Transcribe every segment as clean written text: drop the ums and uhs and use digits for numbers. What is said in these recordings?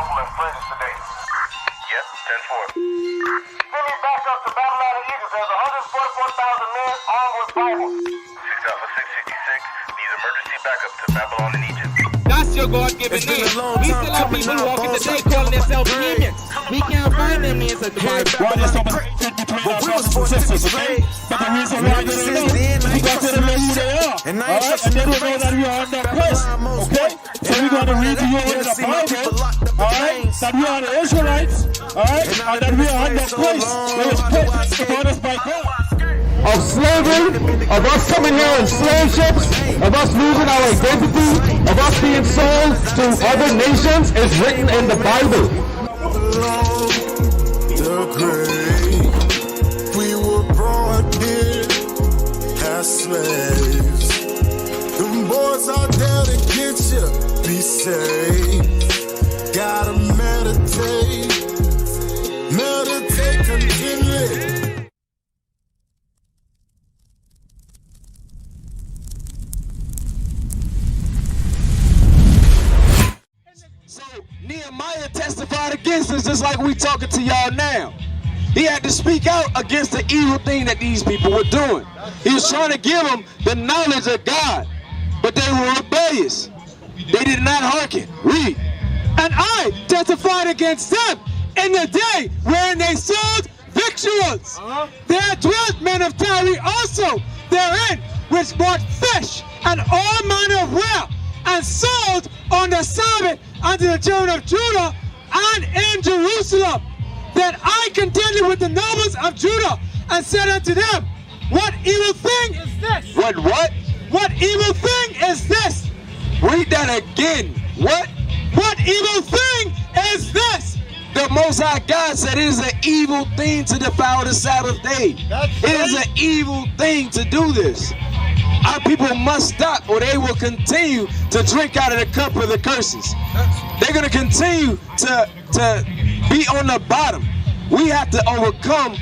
Bible in fringes today. Yep, 10-4. Send me back up to Babylon and Egypt. There's 144,000 men armed with Bibles. 6 Alpha 656 needs emergency backup to Babylon and Egypt. That's your God-given name. We still have people walking today calling themselves demons. We can't find them names at the Bible. But we was forced to be slaves. But the reason why you don't know, we got to know who they are. And I ain't and they don't know that we are on that place. Okay? So we're going to read to you in the Bible. Alright? That we are the Israelites. Alright? And that we are on that place. That was put upon us by God. Of slavery, of us coming here in slave ships, of us losing our identity, of us being sold to other nations is written in the Bible. The grave, we were brought here as slaves. Them boys out there to get you, be safe. Gotta meditate continually. Nehemiah testified against us just like we talking to y'all now. He had to speak out against the evil thing that these people were doing. He was trying to give them the knowledge of God, but they were rebellious. They did not hearken. Read. And I testified against them in the day wherein they sold victuals. There dwelt men of Tyre also therein, which bought fish and all manner of ware, and sold on the Sabbath unto the children of Judah and in Jerusalem. Then I contended with the nobles of Judah and said unto them, what evil thing is this? What? What evil thing is this? Read that again. What? What evil thing is this? The Most High God said it is an evil thing to defile the Sabbath day. It is an evil thing to do this. Our people must stop or they will continue to drink out of the cup of the curses. They're going to continue to be on the bottom. We have to overcome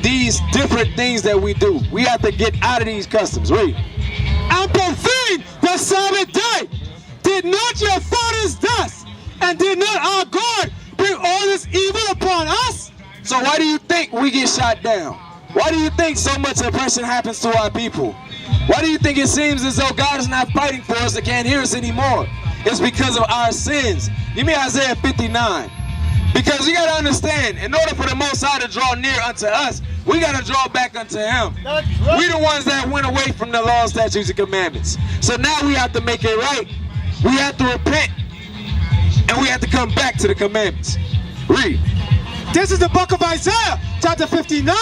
these different things that we do. We have to get out of these customs. Read. And profane the Sabbath day. Did not your fathers thus? And did not our God bring all this evil upon us? So why do you think we get shot down? Why do you think so much oppression happens to our people? Why do you think it seems as though God is not fighting for us and can't hear us anymore? It's because of our sins. Give me Isaiah 59. Because you got to understand, in order for the Most High to draw near unto us, we got to draw back unto Him. We the ones that went away from the law, statutes, and commandments. So now we have to make it right. We have to repent. And we have to come back to the commandments. Read. This is the book of Isaiah, chapter 59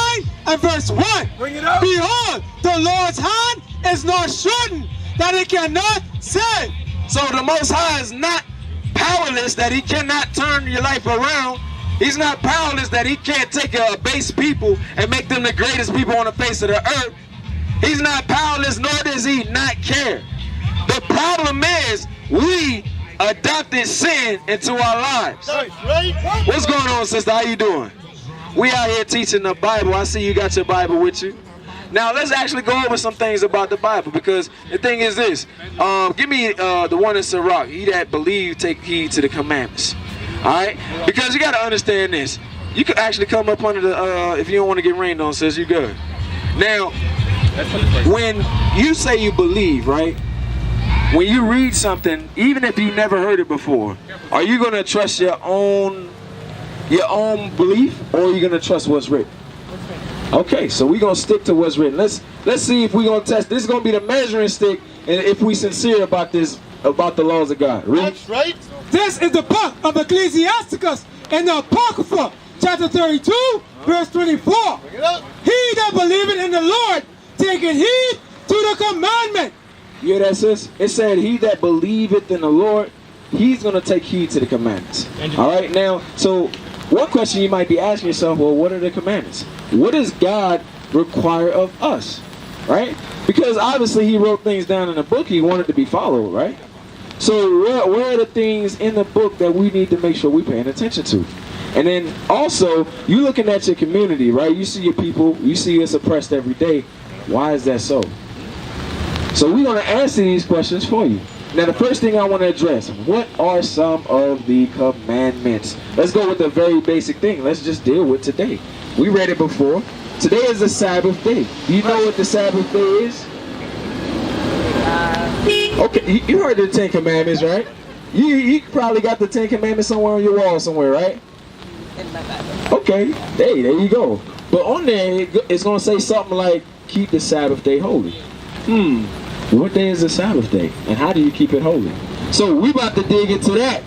and verse 1. Bring it up. Behold, the Lord's hand is not shortened, that it cannot save. So the Most High is not powerless, that He cannot turn your life around. He's not powerless, that He can't take a base people and make them the greatest people on the face of the earth. He's not powerless, nor does He not care. The problem is we adopted sin into our lives. What's going on, sister? How you doing? We out here teaching the Bible. I see you got your Bible with you. Now let's actually go over some things about the Bible, because the thing is this. Give me the one in Sirach. He that believe, take heed to the commandments. Alright? Because you got to understand this. You could actually come up under the, if you don't want to get rained on, sis, you good. Now, when you say you believe, right? When you read something, even if you never heard it before, are you going to trust your own belief, or are you going to trust what's written? Okay, so we're going to stick to what's written. Let's see if we're going to test. This is going to be the measuring stick, and if we sincere about this, about the laws of God. Read. That's right. This is the book of Ecclesiasticus in the Apocrypha, chapter 32, verse 24. He that believeth in the Lord, taketh heed to the commandment. You hear that, sis? It said, he that believeth in the Lord, he's going to take heed to the commandments. All right, now, so one question you might be asking yourself, well, what are the commandments? What does God require of us, right? Because obviously He wrote things down in the book He wanted to be followed, right? So where are the things in the book that we need to make sure we're paying attention to? And then also, you looking at your community, right? You see your people, you see us oppressed every day. Why is that so? So we're going to answer these questions for you. Now the first thing I want to address, what are some of the commandments? Let's go with the very basic thing. Let's just deal with today. We read it before. Today is the Sabbath day. Do you know what the Sabbath day is? Okay, you heard the 10 Commandments, right? You probably got the 10 Commandments somewhere on your wall somewhere, right? In my Bible. Okay, there you go. But on there, it's going to say something like, keep the Sabbath day holy. What day is the Sabbath day? And how do you keep it holy? So we about to dig into that.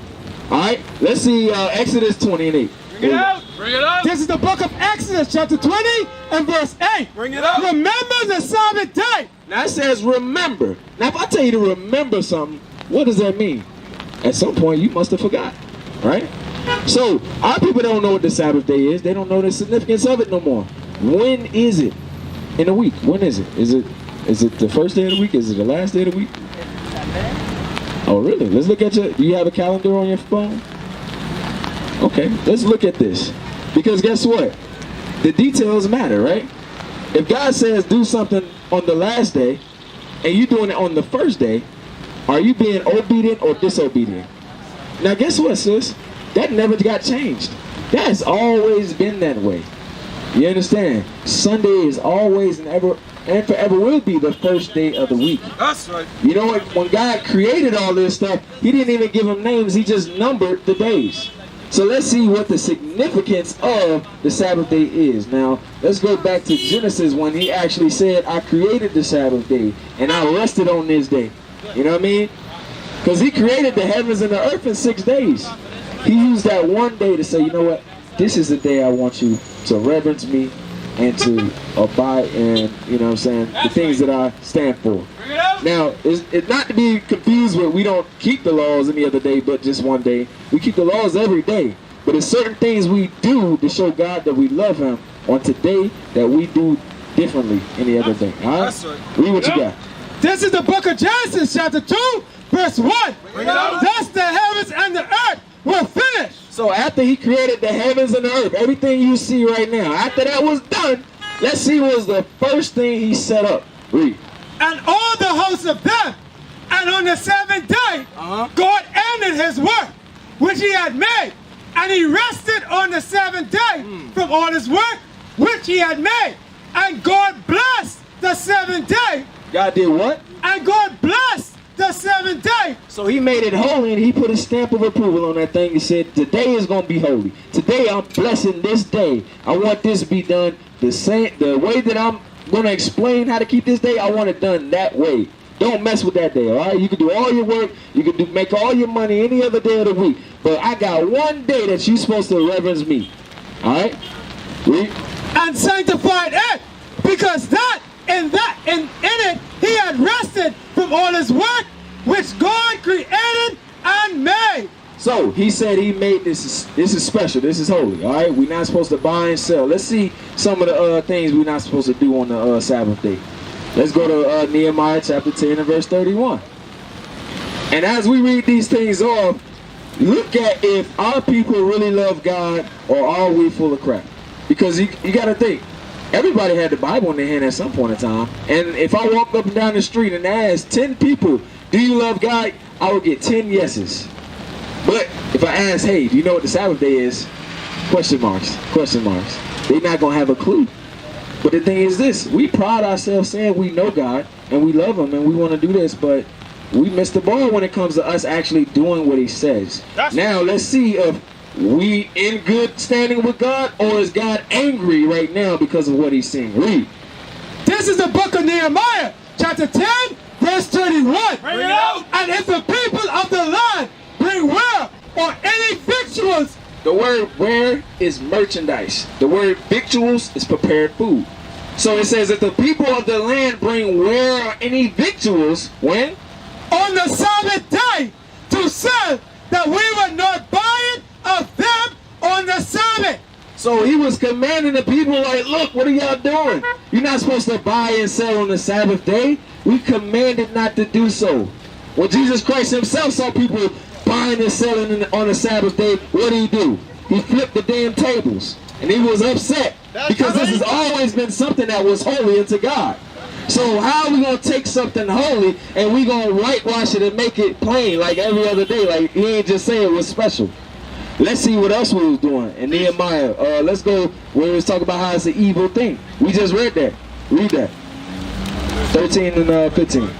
All right, let's see Exodus 20 and 8. Bring it out. Bring it up. This is the book of Exodus, chapter 20 and verse 8. Bring it up. Remember the Sabbath day. Now it says remember. Now if I tell you to remember something, what does that mean? At some point you must have forgot, right? So our people don't know what the Sabbath day is. They don't know the significance of it no more. When is it in a week? When is it? Is it the first day of the week? Is it the last day of the week? Oh really? Let's look at do you have a calendar on your phone? Okay, let's look at this. Because guess what? The details matter, right? If God says do something on the last day, and you're doing it on the first day, are you being obedient or disobedient? Now guess what, sis? That never got changed. That has always been that way. You understand? Sunday is always and forever will be the first day of the week. That's right. You know what? When God created all this stuff, he didn't even give them names. He just numbered the days. So let's see what the significance of the Sabbath day is. Now, let's go back to Genesis when he actually said, I created the Sabbath day and I rested on this day. You know what I mean? Because he created the heavens and the earth in 6 days. He used that one day to say, you know what? This is the day I want you to reverence me and to abide in, you know what I'm saying, the things that I stand for. Now, it's not to be confused with we don't keep the laws any other day but just one day. We keep the laws every day. But there's certain things we do to show God that we love him on today that we do differently any other day. All right? Read what you got. This is the book of Genesis, chapter 2, verse 1. Thus the heavens and the earth were finished. So after he created the heavens and the earth, everything you see right now, after that was done, let's see what was the first thing he set up. Read. And all the hosts of them. And on the seventh day, God ended his work, which he had made. And he rested on the seventh day from all his work, which he had made. And God blessed the seventh day. God did what? And God blessed the seventh day. So he made it holy and he put a stamp of approval on that thing. He said, today is going to be holy. Today I'm blessing this day. I want this to be done the way that I'm going to explain how to keep this day. I want it done that way. Don't mess with that day, all right? You can do all your work. You can make all your money any other day of the week. But I got one day that you're supposed to reverence me. All right? Read. And sanctified it, because in it he had rested from all his work which God created and made. So he said he made this is special, this is holy, all right? We're not supposed to buy and sell. Let's see some of the things we're not supposed to do on the Sabbath day. Let's go to Nehemiah chapter 10 and verse 31. And as we read these things off, look at if our people really love God or are we full of crap. Because you got to think, everybody had the Bible in their hand at some point in time. And if I walked up and down the street and asked 10 people, do you love God? I would get 10 yeses. But if I ask, hey, do you know what the Sabbath day is? Question marks. They're not going to have a clue. But the thing is this, we pride ourselves saying we know God and we love him and we want to do this, but we miss the ball when it comes to us actually doing what he says. Now let's see if we in good standing with God or is God angry right now because of what he's saying. Read. This is the book of Nehemiah, chapter 10, verse 31. Bring it out. And if the people of the land bring ware or any victuals. The word ware is merchandise. The word victuals is prepared food. So it says that the people of the land bring ware or any victuals when? On the Sabbath day to sell, that we would not buy it of them on the Sabbath. So he was commanding the people like, look, what are y'all doing? You're not supposed to buy and sell on the Sabbath day. We commanded not to do so. When Jesus Christ himself saw people buying and selling on the Sabbath day, what did he do? He flipped the damn tables. And he was upset because this has always been something that was holy unto God. So how are we gonna take something holy and we gonna whitewash it and make it plain like every other day? Like he ain't just saying it was special. Let's see what else we was doing in Nehemiah. Let's go where it was talking about how it's an evil thing. We just read that. Read that. 13 and 15.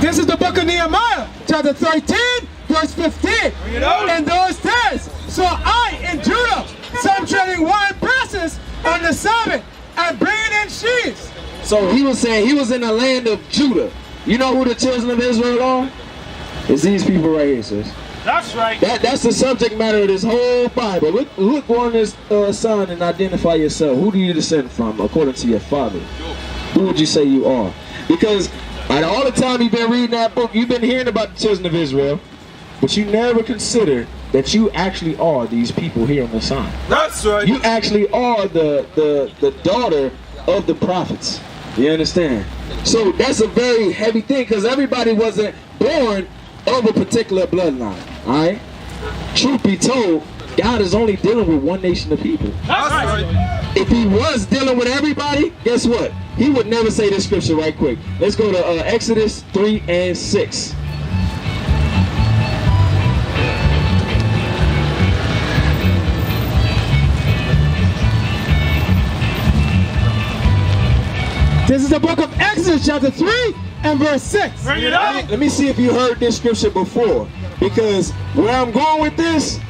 This is the book of Nehemiah, chapter 13, verse 15. And those days saw I in Judah some treading wine presses on the Sabbath and bringing in sheaves. So he was saying he was in the land of Judah. You know who the children of Israel are? It's these people right here, sis. That's right. That's the subject matter of this whole Bible. Look on this son and identify yourself. Who do you descend from according to your father? Who would you say you are? Because all the time you've been reading that book, you've been hearing about the children of Israel, but you never consider that you actually are these people here on the sign. That's right. You actually are the daughter of the prophets. You understand? So that's a very heavy thing because everybody wasn't born of a particular bloodline. Alright? Truth be told, God is only dealing with one nation of people. That's right. If he was dealing with everybody, guess what? He would never say this scripture right quick. Let's go to Exodus 3 and 6. This is the book of Exodus, chapter 3 and verse 6. Bring it up. Let me see if you heard this scripture before. Because where I'm going with this,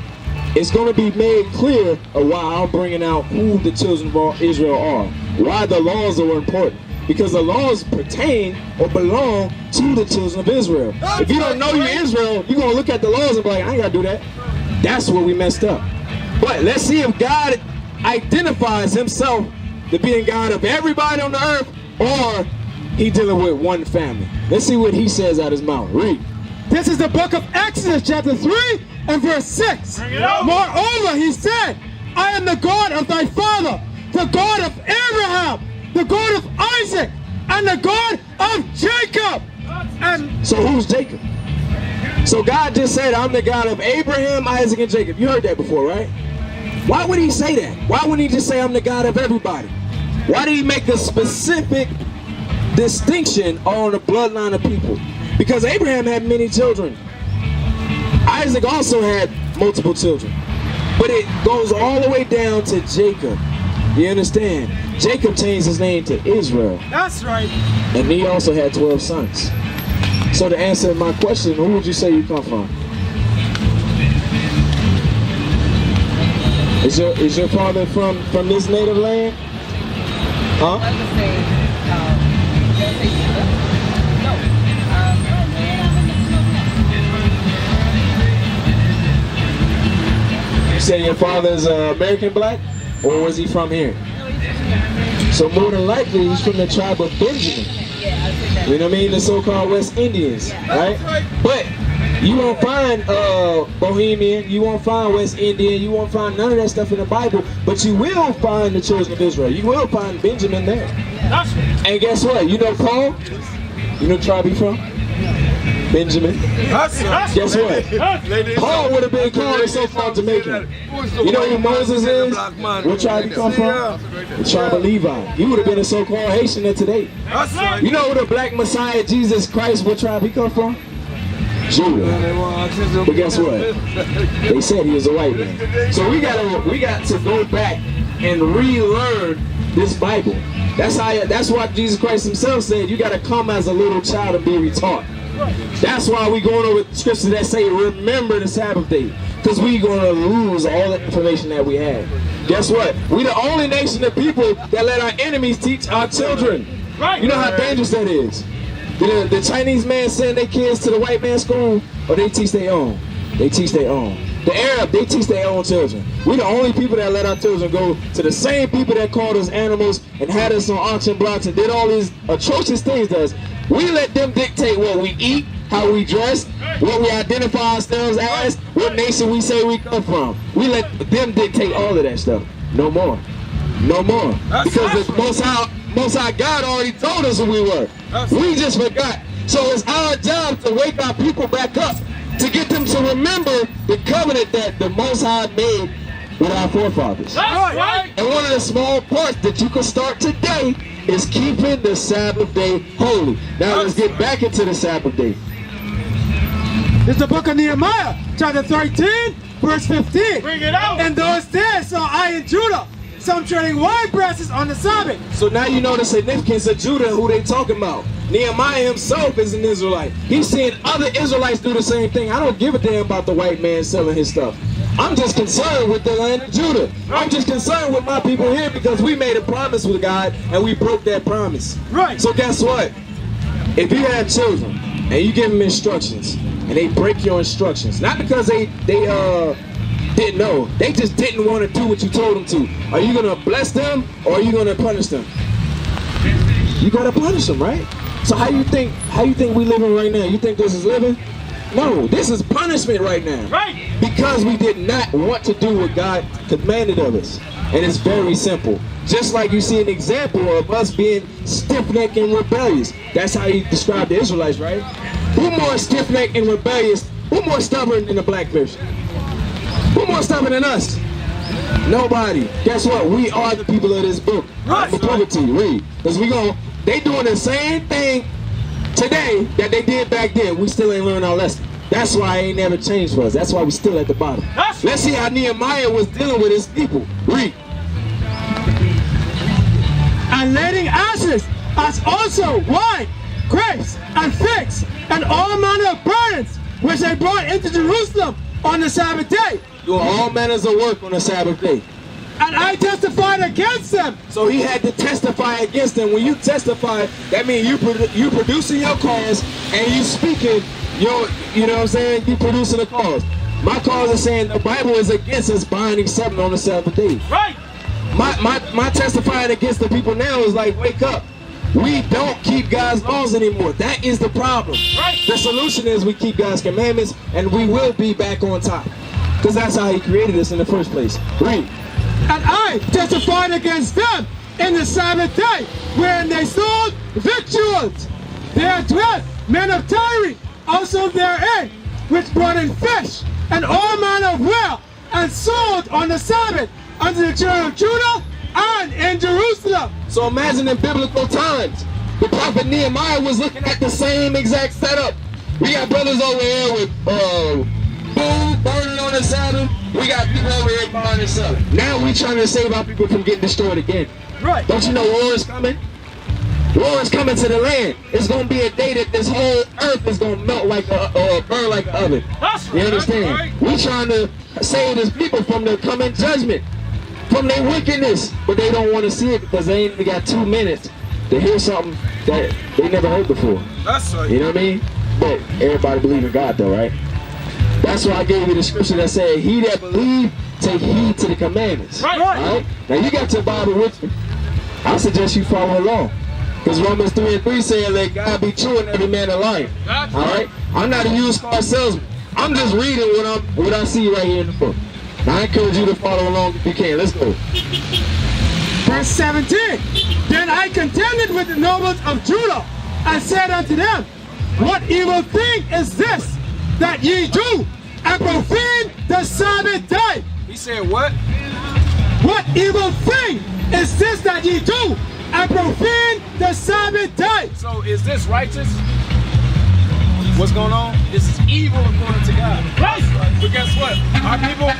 it's going to be made clear of why I'm bringing out who the children of Israel are. Why the laws are important. Because the laws pertain or belong to the children of Israel. If you don't know you're Israel, you're going to look at the laws and be like, I ain't got to do that. That's where we messed up. But let's see if God identifies himself to being God of everybody on the earth, or he dealing with one family. Let's see what he says out his mouth. Read. This is the book of Exodus, chapter 3 and verse 6. Moreover, he said, I am the God of thy father, the God of Abraham, the God of Isaac, and the God of Jacob. And so who's Jacob? So God just said, I'm the God of Abraham, Isaac, and Jacob. You heard that before, right? Why would he say that? Why wouldn't he just say, I'm the God of everybody? Why did he make a specific distinction on the bloodline of people? Because Abraham had many children. Isaac also had multiple children. But it goes all the way down to Jacob. You understand? Jacob changed his name to Israel. That's right. And he also had 12 sons. So to answer my question, who would you say you come from? Is your father from this native land? Huh? I would say, You say your father's American black? Or was he from here? So more than likely he's from the tribe of Benjamin. You know what I mean? The so-called West Indians, right? But you won't find Bohemian, you won't find West Indian, you won't find none of that stuff in the Bible, but you will find the children of Israel. You will find Benjamin there. And guess what? You know Paul? You know the tribe he from? Benjamin. Guess what? Paul would have been called a so-called Jamaican. You know who Moses is? What tribe he come from? The tribe of Levi. He would have been a so-called Haitian of today. You know who the black Messiah, Jesus Christ, what tribe he come from? Judah. But guess what? They said he was a white man. So we got to go back and relearn this Bible. That's why Jesus Christ himself said you got to come as a little child and be retaught. That's why we going over scriptures that say remember the Sabbath day, because we going to lose all the information that we have. Guess what? We the only nation of people that let our enemies teach our children. You know how dangerous that is. The Chinese man send their kids to the white man's school, or they teach their own. They teach their own. The Arab, they teach their own children. We the only people that let our children go to the same people that called us animals and had us on auction blocks and did all these atrocious things to us. We let them dictate what we eat, how we dress, what we identify ourselves as, what nation we say we come from. We let them dictate all of that stuff. No more. No more. Because the Most High God already told us who we were. We just forgot. So it's our job to wake our people back up, to get them to remember the covenant that the Most High made with our forefathers. And one of the small parts that you can start today is keeping the Sabbath day holy. Now let's get back into the Sabbath day. It's the book of Nehemiah, chapter 13, verse 15. Bring it out. In those days saw I in Judah some treading wine presses on the Sabbath. So now you know the significance of Judah and who they talking about. Nehemiah himself is an Israelite. He's seeing other Israelites do the same thing. I don't give a damn about the white man selling his stuff. I'm just concerned with the land of Judah. I'm just concerned with my people here because we made a promise with God and we broke that promise. Right. So guess what? If you have children and you give them instructions and they break your instructions, not because they didn't know, they just didn't want to do what you told them to. Are you gonna bless them or are you gonna punish them? You gotta punish them, right? So how you think we living right now? You think this is living? No, this is punishment right now. Right. Because we did not want to do what God commanded of us. And it's very simple. Just like you see an example of us being stiff-necked and rebellious. That's how he described the Israelites, right? Who more stiff-necked and rebellious? Who more stubborn than the black person? Who more stubborn than us? Nobody. Guess what? We are the people of this book. Right. I'm gonna to you. Read. Because they doing the same thing today that they did back then. We still ain't learned our lesson. That's why it ain't never changed for us. That's why we still at the bottom. Let's see how Nehemiah was dealing with his people. Read. And lading ashes, as also wine, grapes, and figs, and all manner of burdens, which they brought into Jerusalem on the Sabbath day. Doing all manners of work on the Sabbath day. And I testified against them. So he had to testify against them. When you testify, that means you producing your cause and you speaking your, you know what I'm saying? You producing a cause. My cause is saying the Bible is against us binding something on the Sabbath day. Right. My testifying against the people now is like, wake up. We don't keep God's laws anymore. That is the problem. Right. The solution is we keep God's commandments and we will be back on top. Because that's how he created us in the first place. Read. And I testified against them in the Sabbath day, wherein they sold victuals. There dwelt men of Tyre also therein, which brought in fish and all manner of wealth, and sold on the Sabbath unto the children of Judah and in Jerusalem. So imagine in biblical times, the prophet Nehemiah was looking at the same exact setup. We got brothers over here with food burning on the Sabbath. We got people over here buying and selling. Now we trying to save our people from getting destroyed again. Right. Don't you know war is coming? War is coming to the land. It's going to be a day that this whole earth is going to melt like or burn like an oven. That's You understand? right. We trying to save his people from the coming judgment, from their wickedness, but they don't want to see it because they ain't even got 2 minutes to hear something that they never heard before. That's right. You know what I mean? But everybody believe in God though, right? That's why I gave you the scripture that said, he that believe, take heed to the commandments. Right. All right? Now you got your Bible with you. I suggest you follow along. Because Romans 3:3 saying, let God be true and every man a liar. That's All right? I'm not a used car salesman. I'm just reading what I see right here in the book. Now I encourage you to follow along if you can. Let's go. Verse 17. Then I contended with the nobles of Judah and said unto them, what evil thing is this that ye do and profane the Sabbath day? He said what? What evil thing is this that ye do and profane the Sabbath day? So is this righteous? What's going on? This is evil according to God. Right. But guess what? Our people,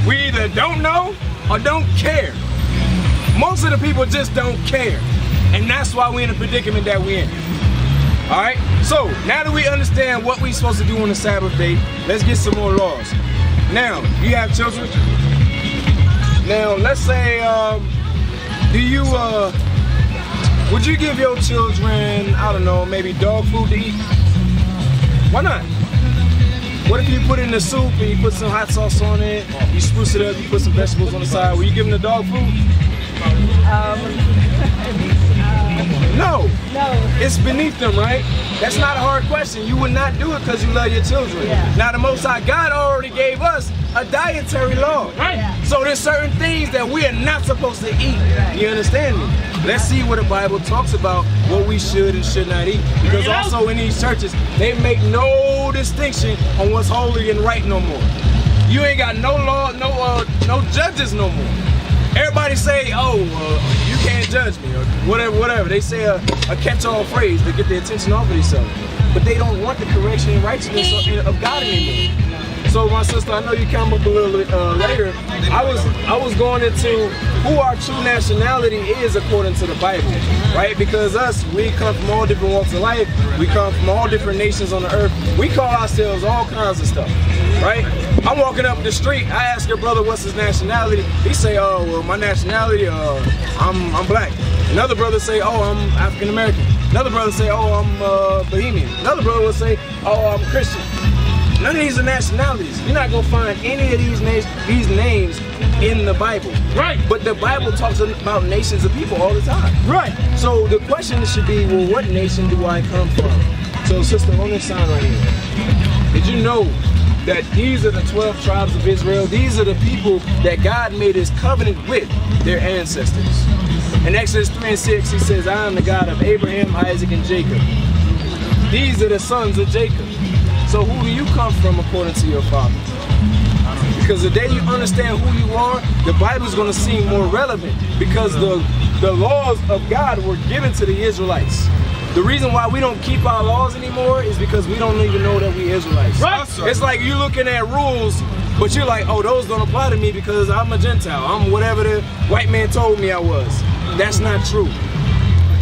we either don't know or don't care. Most of the people just don't care. And that's why we're in the predicament that we're in. All right? So now that we understand what we're supposed to do on the Sabbath day, let's get some more laws. Now, you have children. Now, let's say, would you give your children, I don't know, maybe dog food to eat? Why not? What if you put it in the soup and you put some hot sauce on it, you spruce it up, you put some vegetables on the side? Will you give them the dog food? No. It's beneath them, right? That's not a hard question. You would not do it because you love your children. Yeah. Now the Most High God already gave us a dietary law. Right. Yeah. So there's certain things that we are not supposed to eat. You understand me? Let's see what the Bible talks about what we should and should not eat. Because also in these churches, they make no distinction on what's holy and right no more. You ain't got no law, no judges no more. Everybody say, you can't judge me, or whatever. They say a catch-all phrase to get the attention off of themselves. But they don't want the correction and righteousness of God anymore. So my sister, I know you come up a little later. I was going into who our true nationality is according to the Bible, right? Because we come from all different walks of life. We come from all different nations on the earth. We call ourselves all kinds of stuff, right? I'm walking up the street. I ask your brother what's his nationality. He say, oh, well, my nationality, I'm black. Another brother say, oh, I'm African American. Another brother say, oh, I'm Bohemian. Another brother will say, oh, I'm Christian. None of these are nationalities. You're not gonna find any of these names in the Bible. Right. But the Bible talks about nations of people all the time. Right. So the question should be, well, what nation do I come from? So sister, on this sign right here, did you know that these are the 12 tribes of Israel? These are the people that God made his covenant with, their ancestors. In Exodus 3:6, he says, I am the God of Abraham, Isaac, and Jacob. These are the sons of Jacob. So who do you come from according to your father? Because the day you understand who you are, the Bible is going to seem more relevant, because the laws of God were given to the Israelites. The reason why we don't keep our laws anymore is because we don't even know that we Israelites. Right. It's like you looking at rules, but you're like, oh, those don't apply to me because I'm a Gentile. I'm whatever the white man told me I was. That's not true.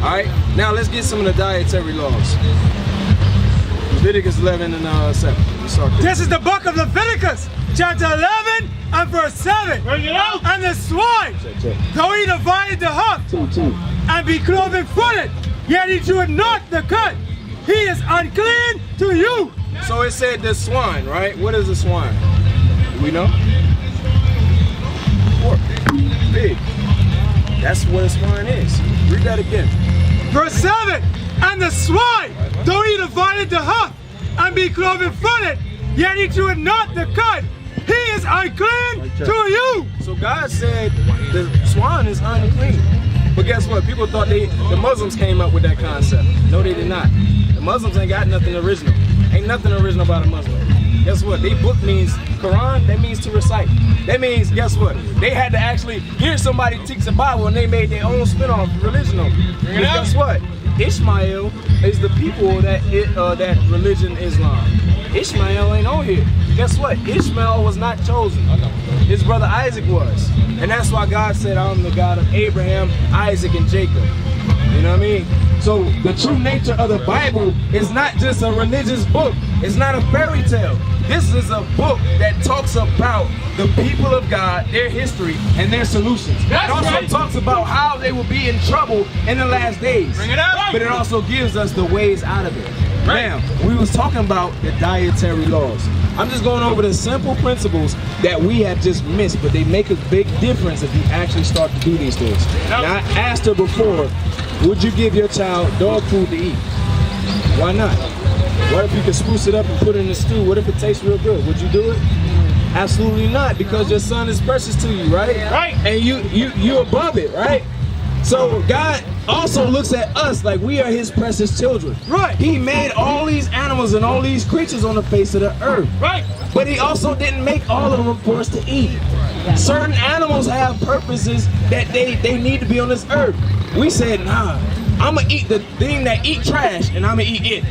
All right. Now let's get some of the dietary laws. Leviticus 11 and 7. This is the book of Leviticus, chapter 11 and verse 7. Bring it out. And the swine, though he divided the hoof and be cloven footed, yet he chewed not the cud. He is unclean to you. So it said the swine, right? What is a swine? Do we know? Pork. Pig. That's what a swine is. Read that again. Verse 7. And the swine, though he divided the hoof and be cloven footed, yet he chewed not the cud. He is unclean to you. So God said the swine is unclean. But guess what? People thought the Muslims came up with that concept. No, they did not. The Muslims ain't got nothing original. Ain't nothing original about a Muslim. Guess what? They book means Quran, that means to recite. That means, guess what? They had to actually hear somebody teach the Bible and they made their own spin-off religion on it. Guess what? Ishmael is the people that religion Islam. Ishmael ain't on here. Guess what? Ishmael was not chosen. His brother Isaac was. And that's why God said, I'm the God of Abraham, Isaac, and Jacob. You know what I mean? So the true nature of the Bible is not just a religious book. It's not a fairy tale. This is a book that talks about the people of God, their history, and their solutions. It also talks about how they will be in trouble in the last days. Bring it up. But it also gives us the ways out of it. Right. Now, we was talking about the dietary laws. I'm just going over the simple principles that we have just missed, but they make a big difference if you actually start to do these things. Now, I asked her before, would you give your child dog food to eat? Why not? What if you could spruce it up and put it in a stew? What if it tastes real good? Would you do it? Absolutely not, because your son is precious to you, right? Right. And you above it, right? So God also looks at us like we are his precious children. Right. He made all these animals and all these creatures on the face of the earth. Right. But he also didn't make all of them for us to eat. Certain animals have purposes that they need to be on this earth. We said, nah, I'm gonna eat the thing that eat trash and I'm gonna eat it.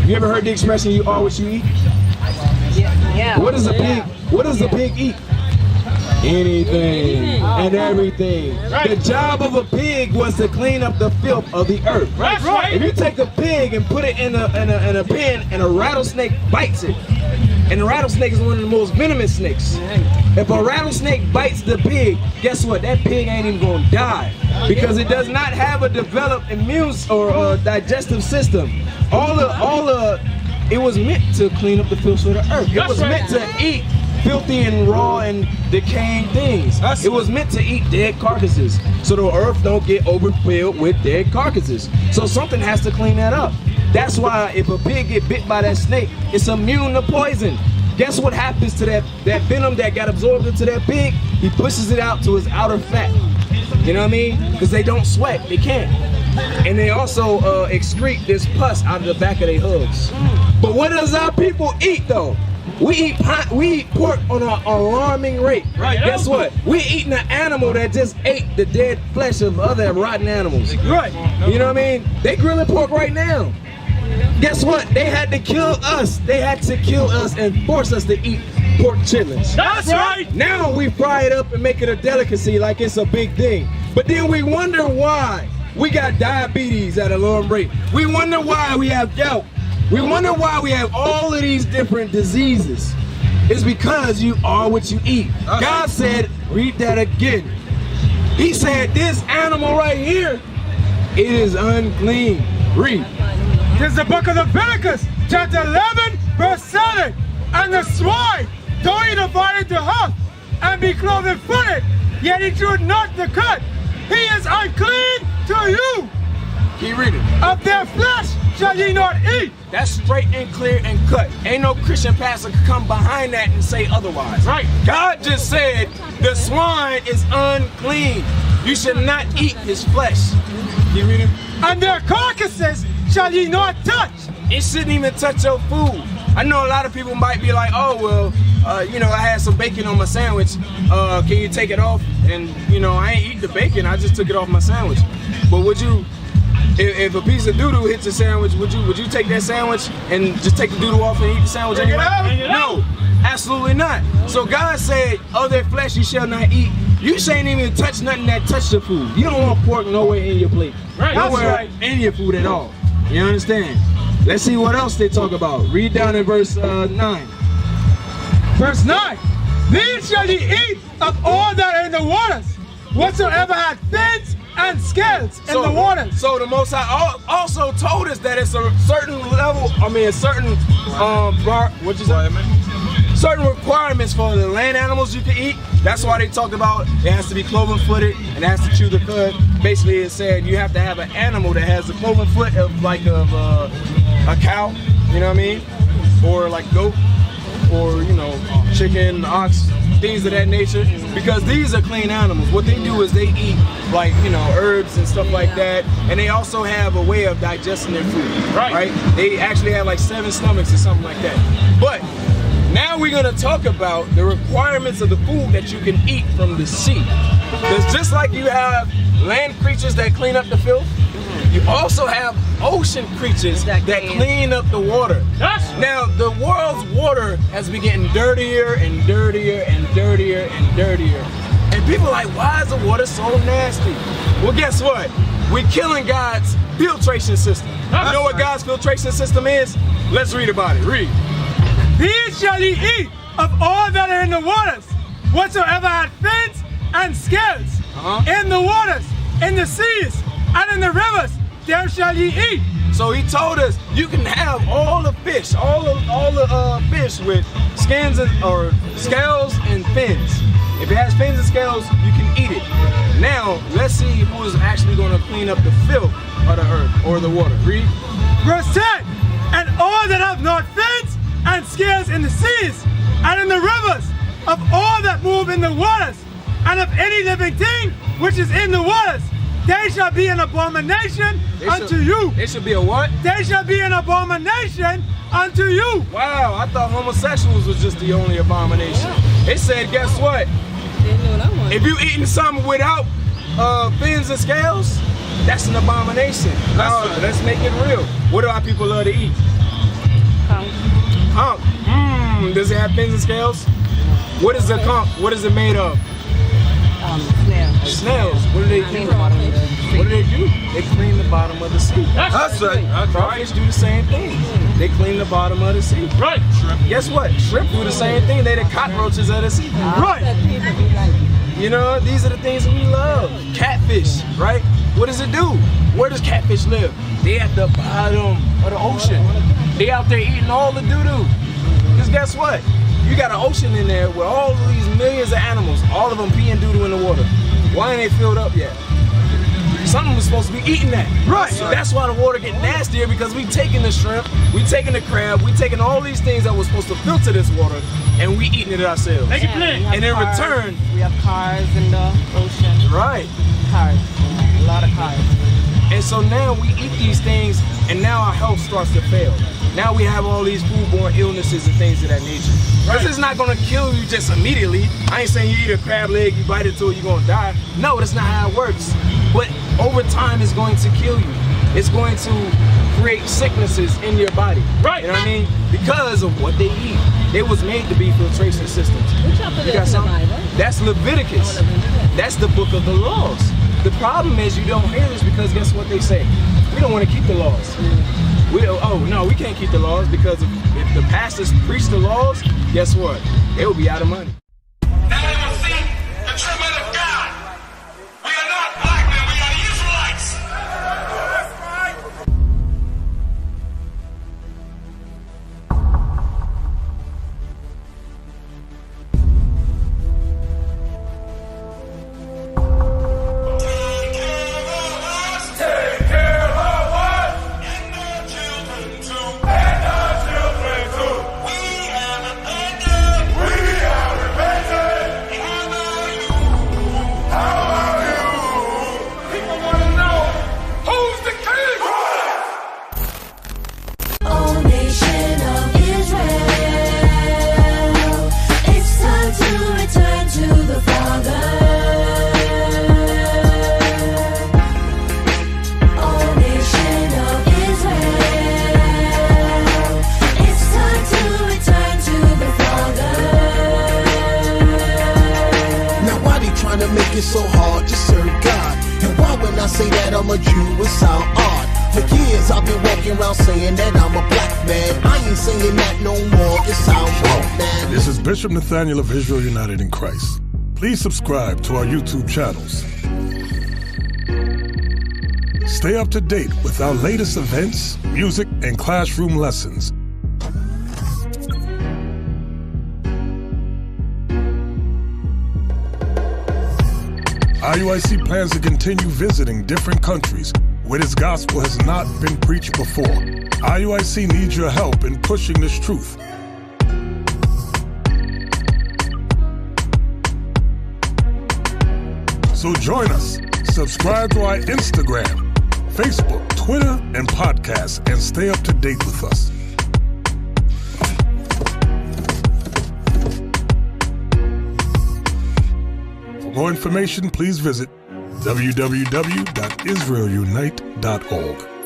You ever heard the expression, you are what you eat? Yeah. What does a pig eat? Anything and everything. Right. The job of a pig was to clean up the filth of the earth. Right. If you take a pig and put it in a pen and a rattlesnake bites it, and the rattlesnake is one of the most venomous snakes. If a rattlesnake bites the pig, guess what? That pig ain't even gonna die because it does not have a developed immune or digestive system. It was meant to clean up the filth of the earth. It was meant to eat filthy and raw and decaying things. It was meant to eat dead carcasses so the earth don't get overfilled with dead carcasses. So something has to clean that up. That's why if a pig get bit by that snake, it's immune to poison. Guess what happens to that venom that got absorbed into that pig? He pushes it out to his outer fat. You know what I mean? Because they don't sweat, they can't. And they also excrete this pus out of the back of their hooves. But what does our people eat though? We eat pork on an alarming rate. Right. Guess what? We eating an animal that just ate the dead flesh of other rotten animals. Right. You know what I mean? They grilling pork right now. Guess what? They had to kill us. They had to kill us and force us to eat pork chitlins. That's right. Now we fry it up and make it a delicacy like it's a big thing. But then we wonder why we got diabetes at an alarm rate. We wonder why we have gout. We wonder why we have all of these different diseases. It's because you are what you eat. God said, read that again. He said, this animal right here, it is unclean. Read. This is the book of Leviticus, chapter 11, verse 7. And the swine, though he divided the hoof and be cloven footed, yet he chewed not the cud. He is unclean to you. Keep reading. Of their flesh shall ye not eat. That's straight and clear and cut. Ain't no Christian pastor can come behind that and say otherwise. Right. God just said the swine is unclean. You should not eat his flesh. Keep reading. And their carcasses shall ye not touch. It shouldn't even touch your food. I know a lot of people might be like, oh, well, you know, I had some bacon on my sandwich. Can you take it off? And, you know, I ain't eat the bacon. I just took it off my sandwich. But would you, if a piece of doo-doo hits a sandwich, would you take that sandwich and just take the doo-doo off and eat the sandwich anyway? No, absolutely not. So God said, of their flesh you shall not eat. You shouldn't even touch nothing that touched the food. You don't want pork nowhere in your plate. Right. Nowhere in your food at all. You understand? Let's see what else they talk about. Read down in verse 9. Verse 9. These shall ye eat of all that are in the waters, whatsoever had fins and scales in the waters. So the Most High also told us that it's a certain level, a certain certain requirements for the land animals you can eat. That's why they talked about it has to be cloven footed and it has to chew the cud. Basically it said you have to have an animal that has the cloven foot of like a cow, you know what I mean? Or like goat, or you know, chicken, ox, things of that nature, because these are clean animals. What they do is they eat like, you know, herbs and stuff like that, and they also have a way of digesting their food, right? They actually have like 7 stomachs or something like that. But now we're gonna talk about the requirements of the food that you can eat from the sea. Because just like you have land creatures that clean up the filth, you also have ocean creatures that clean up the water. Now, the world's water has been getting dirtier and dirtier and dirtier and dirtier. And people are like, why is the water so nasty? Well, guess what? We're killing God's filtration system. You know what God's filtration system is? Let's read about it. Read. These shall ye eat of all that are in the waters, whatsoever had fins and scales in the waters, in the seas, and in the rivers, there shall ye eat. So he told us you can have all the fish, all the fish with skins or scales and fins. If it has fins and scales, you can eat it. Now let's see who is actually going to clean up the filth of the earth or the water. Read. Verse 10. And all that have not fins and scales in the seas and in the rivers, of all that move in the waters, and of any living thing which is in the waters, they shall be an abomination unto you. They should be a what? They shall be an abomination unto you. Wow, I thought homosexuals was just the only abomination. It said, guess what? If you eating something without fins and scales, that's an abomination. Now, let's make it real. What do our people love to eat? Conch. Does it have fins and scales? What is the conch? What is it made of? Snails. What do they do? What do they do? They clean the bottom of the sea. That's right. Crawfish do the same thing. They clean the bottom of the sea. Right. Guess what? Shrimp do the same thing. They the cockroaches of the sea. Right. You know, these are the things that we love. Catfish, right? What does it do? Where does catfish live? They at the bottom of the ocean. They out there eating all the doo-doo. Because guess what? You got an ocean in there with all of these millions of animals, all of them peeing doo-doo in the water. Why ain't they filled up yet? Something was supposed to be eating that. Right. So that's why the water get nastier, because we taking the shrimp, we taking the crab, we taking all these things that was supposed to filter this water, and we eating it ourselves. Make it plain. And in return, we have cars in the ocean. Right. Cars. A lot of cars. And so now we eat these things, and now our health starts to fail. Now we have all these foodborne illnesses and things of that nature. This is not gonna kill you just immediately. I ain't saying you eat a crab leg, you bite it till you're gonna die. No, that's not how it works. But over time, it's going to kill you. It's going to create sicknesses in your body. Right. You know what I mean? Because of what they eat. They was made to be filtration systems. Which chapter You got is in the something? Bible? That's Leviticus. That's the book of the laws. The problem is you don't hear this because guess what they say? We don't want to keep the laws. We can't keep the laws because if the pastors preach the laws, guess what? They will be out of money. Now they will see the true men of God. We are not black men, we are Israelites. That's right. Take care of us. And our children too. And our children too. We have repented. We have repented. How are you? People want to know who's the king. Oh, nation of Israel, it's time to return to the Father. Oh, nation of Israel, it's time to return to the Father. Now why they trying to make it so hard to serve God? And why when I say that I'm a Jew, it sound odd? For years I've been walking around saying that I'm a black man. I ain't saying that no more, it sounds wrong, man. This is Bishop Nathaniel of Israel United in Christ. Please subscribe to our YouTube channels. Stay up to date with our latest events, music, and classroom lessons. IUIC plans to continue visiting different countries where this gospel has not been preached before. IUIC needs your help in pushing this truth. So join us. Subscribe to our Instagram, Facebook, Twitter, and podcast, and stay up to date with us. For more information, please visit www.israelunite.org.